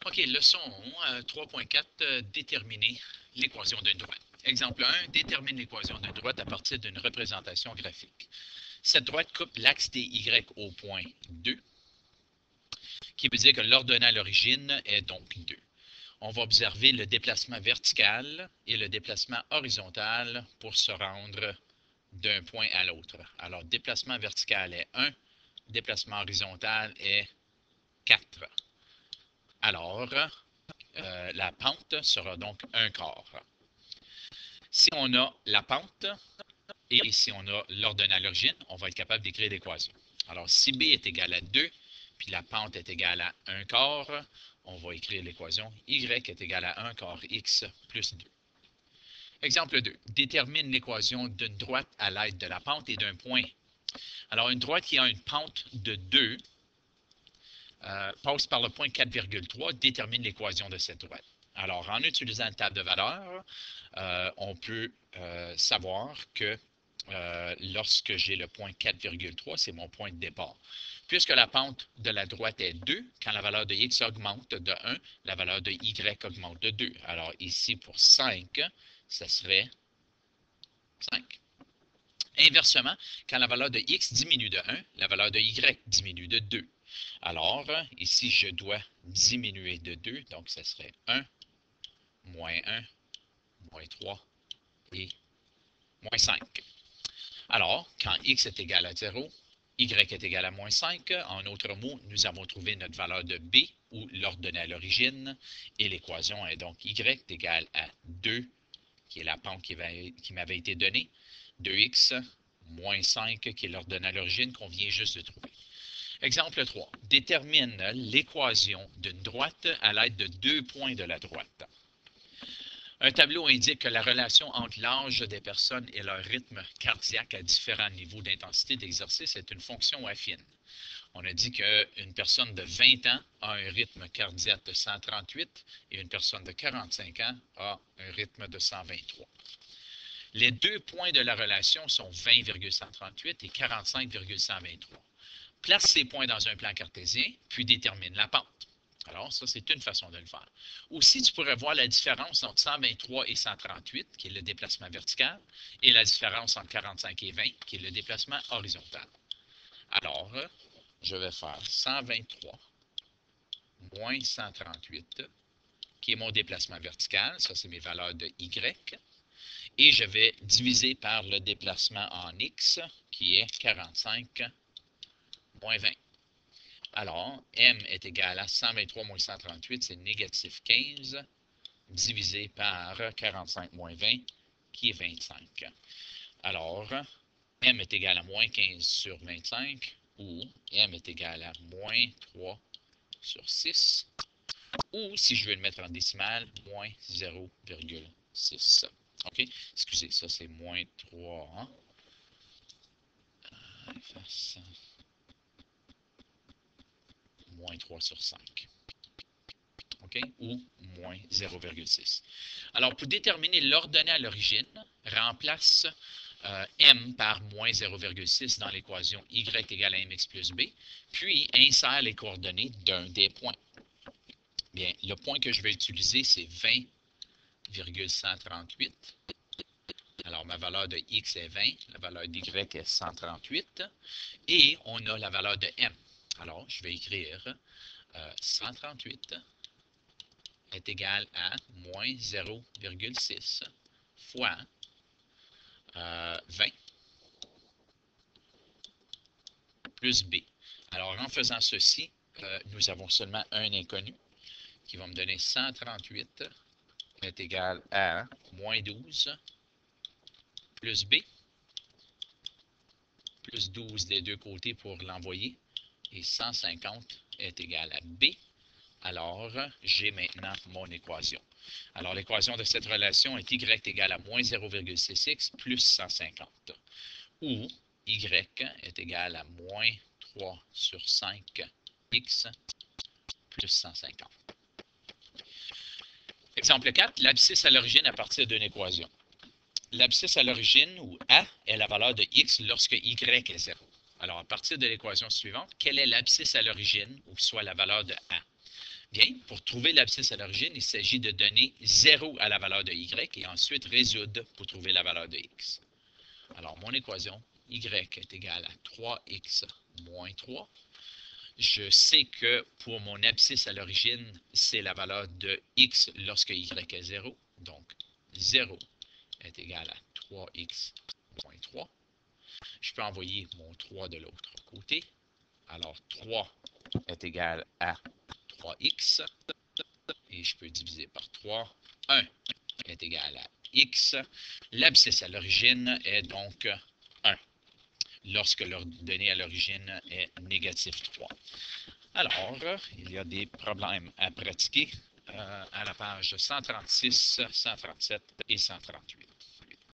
OK, leçon 3.4, déterminer l'équation d'une droite. Exemple 1, détermine l'équation d'une droite à partir d'une représentation graphique. Cette droite coupe l'axe DY au point 2, qui veut dire que l'ordonnée à l'origine est donc 2. On va observer le déplacement vertical et le déplacement horizontal pour se rendre d'un point à l'autre. Alors, déplacement vertical est 1, déplacement horizontal est 4. Alors, la pente sera donc 1/4. Si on a la pente et si on a l'ordonnée à l'origine, on va être capable d'écrire l'équation. Alors, si B est égal à 2, puis la pente est égale à 1/4, on va écrire l'équation Y est égal à 1/4 X plus 2. Exemple 2. Détermine l'équation d'une droite à l'aide de la pente et d'un point. Alors, une droite qui a une pente de 2 passe par le point 4,3, détermine l'équation de cette droite. Alors, en utilisant une table de valeurs, on peut savoir que lorsque j'ai le point 4,3, c'est mon point de départ. Puisque la pente de la droite est 2, quand la valeur de x augmente de 1, la valeur de y augmente de 2. Alors ici, pour 5, ça serait 5. Inversement, quand la valeur de x diminue de 1, la valeur de y diminue de 2. Alors, ici, je dois diminuer de 2, donc ça serait 1, moins 1, moins 3 et moins 5. Alors, quand x est égal à 0, y est égal à moins 5. En d'autres mots, nous avons trouvé notre valeur de b, ou l'ordonnée à l'origine, et l'équation est donc y est égal à 2, qui est la pente qui m'avait été donnée, 2x moins 5, qui est l'ordonnée à l'origine qu'on vient juste de trouver. Exemple 3. Détermine l'équation d'une droite à l'aide de 2 points de la droite. Un tableau indique que la relation entre l'âge des personnes et leur rythme cardiaque à différents niveaux d'intensité d'exercice est une fonction affine. On a dit qu'une personne de 20 ans a un rythme cardiaque de 138 et une personne de 45 ans a un rythme de 123. Les 2 points de la relation sont 20,138 et 45,123. Place ces points dans un plan cartésien, puis détermine la pente. Alors, ça, c'est une façon de le faire. Aussi, tu pourrais voir la différence entre 123 et 138, qui est le déplacement vertical, et la différence entre 45 et 20, qui est le déplacement horizontal. Alors, je vais faire 123 moins 138, qui est mon déplacement vertical. Ça, c'est mes valeurs de Y. Et je vais diviser par le déplacement en X, qui est 45 moins 20. Alors, M est égal à 123 moins 138, c'est négatif 15, divisé par 45 moins 20, qui est 25. Alors, M est égal à moins 15 sur 25, ou M est égal à moins 3 sur 6, ou, si je veux le mettre en décimale, moins 0,6. OK? Excusez, ça c'est moins 3. Hein? Moins 3 sur 5. OK? Ou moins 0,6. Alors, pour déterminer l'ordonnée à l'origine, remplace m par moins 0,6 dans l'équation y égale à mx plus b, puis insère les coordonnées d'un des points. Bien, le point que je vais utiliser, c'est 20,138. Alors, ma valeur de x est 20, la valeur d'y est 138, et on a la valeur de m. Alors, je vais écrire 138 est égal à moins 0,6 fois 20 plus b. Alors, en faisant ceci, nous avons seulement un inconnu qui va me donner 138 est égal à moins 12 plus b, plus 12 des deux côtés pour l'envoyer, et 150 est égal à b. Alors, j'ai maintenant mon équation. Alors, l'équation de cette relation est y égale à moins 0,6x plus 150, ou y est égal à moins 3 sur 5x plus 150. Exemple 4, l'abscisse à l'origine à partir d'une équation. L'abscisse à l'origine, ou A, est la valeur de x lorsque y est 0. Alors, à partir de l'équation suivante, quelle est l'abscisse à l'origine, ou soit la valeur de A? Bien, pour trouver l'abscisse à l'origine, il s'agit de donner 0 à la valeur de y et ensuite résoudre pour trouver la valeur de x. Alors, mon équation, y est égal à 3x moins 3. Je sais que pour mon abscisse à l'origine, c'est la valeur de x lorsque y est 0. Donc, 0 est égal à 3x moins 3. Je peux envoyer mon 3 de l'autre côté. Alors, 3 est égal à 3x. Et je peux diviser par 3. 1 est égal à x. L'abscisse à l'origine est donc 1, lorsque l'ordonnée à l'origine est négatif 3. Alors, il y a des problèmes à pratiquer à la page 136, 137 et 138.